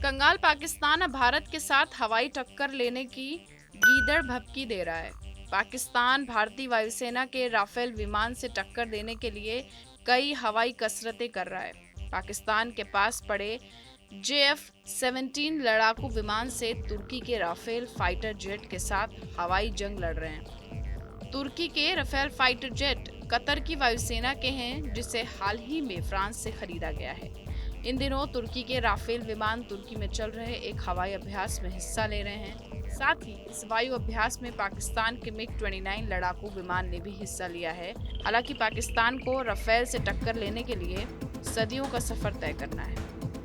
कंगाल पाकिस्तान अब भारत के साथ हवाई टक्कर लेने की गीदड़ भभकी दे रहा है। पाकिस्तान भारतीय वायुसेना के राफेल विमान से टक्कर देने के लिए कई हवाई कसरतें कर रहा है। पाकिस्तान के पास पड़े JF-17 लड़ाकू विमान से तुर्की के राफेल फाइटर जेट के साथ हवाई जंग लड़ रहे हैं। तुर्की के राफेल फाइटर जेट कतर की वायुसेना के हैं, जिसे हाल ही में फ्रांस से खरीदा गया है। इन दिनों तुर्की के राफेल विमान तुर्की में चल रहे एक हवाई अभ्यास में हिस्सा ले रहे हैं। साथ ही इस वायु अभ्यास में पाकिस्तान के MiG-29 लड़ाकू विमान ने भी हिस्सा लिया है। हालांकि पाकिस्तान को राफेल से टक्कर लेने के लिए सदियों का सफर तय करना है।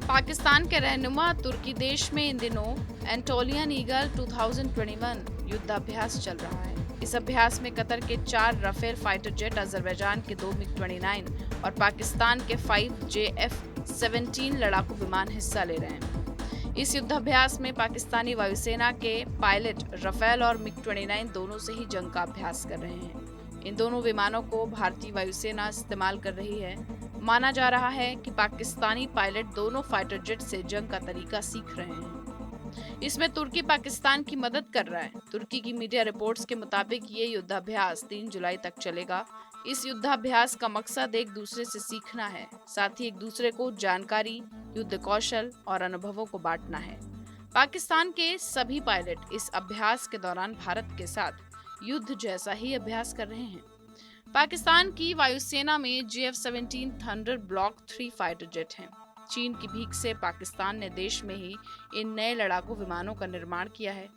पाकिस्तान के रहनुमा तुर्की देश में इन दिनों एंटोलियन ईगल 2021 युद्धाभ्यास चल रहा है। इस अभ्यास में कतर के 4 राफेल फाइटर जेट, अजरबैजान के 2 MiG-29 और पाकिस्तान के 5 JF-17 लड़ाकू विमान हिस्सा ले रहे हैं। इस युद्धाभ्यास में पाकिस्तानी वायुसेना के पायलट राफेल और MiG-29 दोनों से ही जंग का अभ्यास कर रहे हैं। इन दोनों विमानों को भारतीय वायुसेना इस्तेमाल कर रही है। माना जा रहा है कि पाकिस्तानी पायलट दोनों फाइटर जेट से जंग का तरीका सीख रहे हैं। इसमें तुर्की पाकिस्तान की मदद कर रहा है। तुर्की की मीडिया रिपोर्ट्स के मुताबिक ये युद्धाभ्यास 3 जुलाई तक चलेगा। इस युद्धाभ्यास का मकसद एक दूसरे से सीखना है, साथ ही एक दूसरे को जानकारी, युद्ध कौशल और अनुभवों को बांटना है। पाकिस्तान के सभी पायलट इस अभ्यास के दौरान भारत के साथ युद्ध जैसा ही अभ्यास कर रहे हैं। पाकिस्तान की वायुसेना में JF-17 thunder block 3 fighter jet हैं। चीन की भीख से पाकिस्तान ने देश में ही इन नए लड़ाकू विमानों का निर्माण किया है।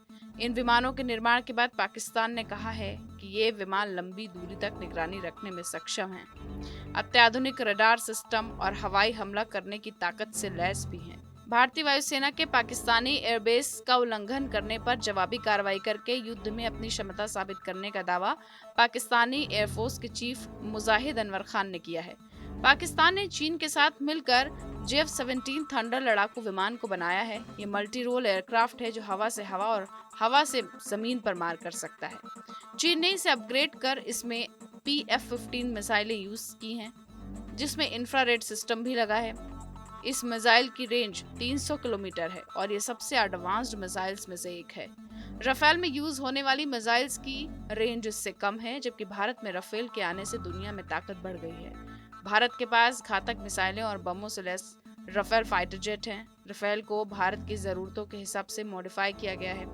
इन विमानों के निर्माण के बाद पाकिस्तान ने कहा है कि ये विमान लंबी दूरी तक निगरानी रखने में सक्षम हैं, अत्याधुनिक रडार सिस्टम और हवाई हमला करने की ताकत से लैस भी हैं। भारतीय वायुसेना के पाकिस्तानी एयरबेस का उल्लंघन करने पर जवाबी कार्रवाई करके युद्ध में अपनी क्षमता साबित करने का दावा पाकिस्तानी एयरफोर्स के चीफ मुजाहिद अनवर खान ने किया है। पाकिस्तान ने चीन के साथ मिलकर JF-17 थंडर लड़ाकू विमान को बनाया है। ये मल्टी रोल एयरक्राफ्ट है जो हवा से हवा और हवा से जमीन पर मार कर सकता है। चीन ने इसे अपग्रेड कर इसमें PF-15 मिसाइलें यूज की हैं, जिसमें इंफ्रारेड सिस्टम भी लगा है। इस मिसाइल की रेंज 300 किलोमीटर है और ये सबसे एडवांस्ड मिसाइल्स में से एक है। राफेल में यूज होने वाली मिसाइल्स की रेंज इससे कम है, जबकि भारत में राफेल के आने से दुनिया में ताकत बढ़ गई है। भारत के पास घातक मिसाइलें और बमों से लैस राफेल फाइटर जेट हैं। राफेल को भारत की जरूरतों के हिसाब से मॉडिफाई किया गया है।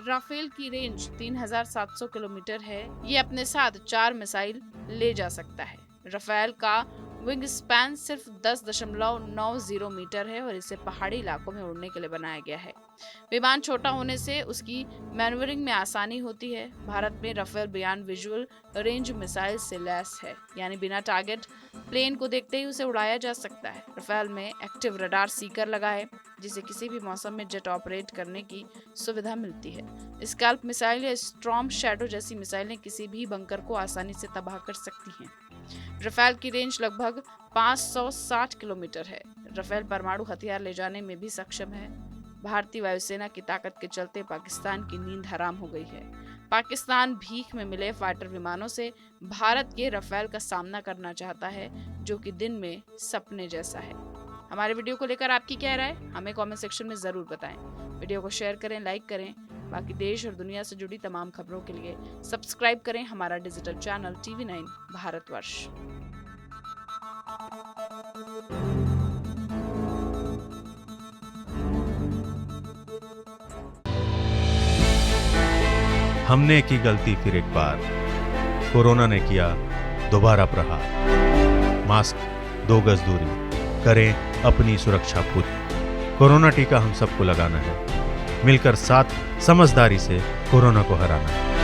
राफेल की रेंज 3700 किलोमीटर है। ये अपने साथ 4 मिसाइल ले जा सकता है। राफेल का विंग स्पैन सिर्फ 10.90 मीटर है और इसे पहाड़ी इलाकों में उड़ने के लिए बनाया गया है। विमान छोटा होने से उसकी मैन्यूवरिंग में आसानी होती है। भारत में Rafale beyond visual range missile से लैस है, यानी बिना टारगेट प्लेन को देखते ही उसे उड़ाया जा सकता है। राफेल में एक्टिव रडार सीकर लगा है, जिसे किसी भी मौसम में जेट ऑपरेट करने की सुविधा मिलती है। स्कैल्प मिसाइल या स्टॉर्म शैडो जैसी मिसाइलें किसी भी बंकर को आसानी से तबाह कर सकती हैं। राफेल की रेंज लगभग 560 किलोमीटर है। राफेल परमाणु हथियार ले जाने में भी सक्षम है। भारतीय वायुसेना की ताकत के चलते पाकिस्तान की नींद हराम हो गई है। पाकिस्तान भीख में मिले फाइटर विमानों से भारत के राफेल का सामना करना चाहता है, जो कि दिन में सपने जैसा है। हमारे वीडियो को लेकर आपकी क्या राय है, हमें कमेंट सेक्शन में जरूर बताएं। वीडियो को शेयर करें, लाइक करें। बाकी देश और दुनिया से जुड़ी तमाम खबरों के लिए सब्सक्राइब करें हमारा डिजिटल चैनल TV9 भारतवर्ष। हमने की गलती फिर एक बार, कोरोना ने किया दोबारा प्रहार। मास्क, 2 गज दूरी, करें अपनी सुरक्षा पूरी। कोरोना टीका हम सबको लगाना है, मिलकर साथ समझदारी से कोरोना को हराना है।